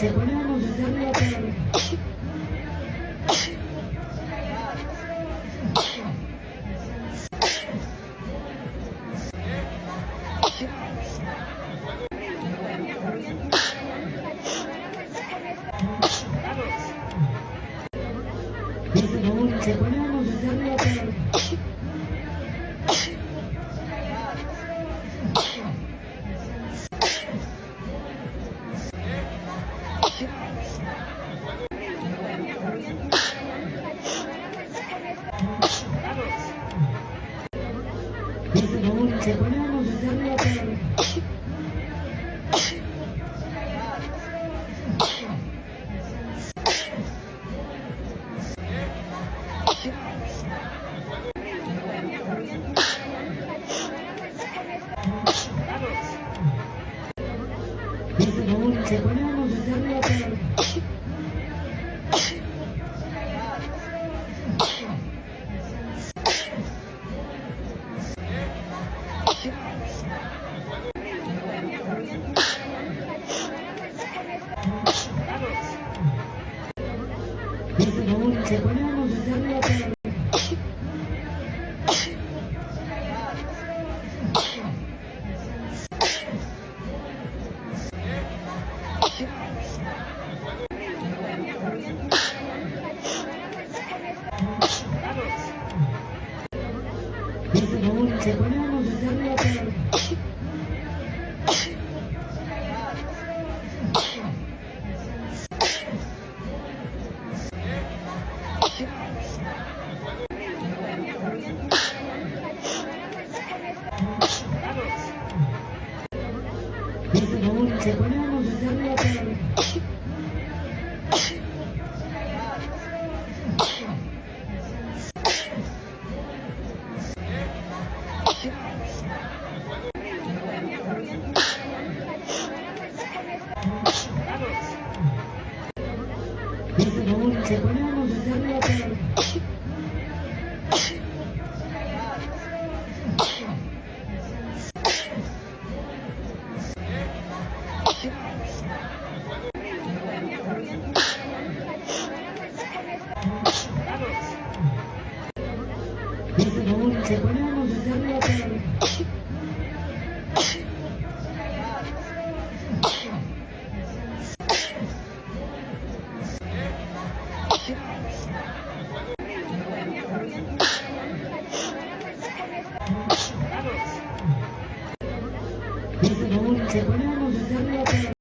Ponemos desde arriba para se ponemos desde arriba para se ponemos desde arriba para se ponemos desde arriba para se ponemos desde arriba para se ponemos desde arriba para se ponemos desde arriba para se ponemos desde arriba para se ponemos desde arriba para se ponemos desde arriba para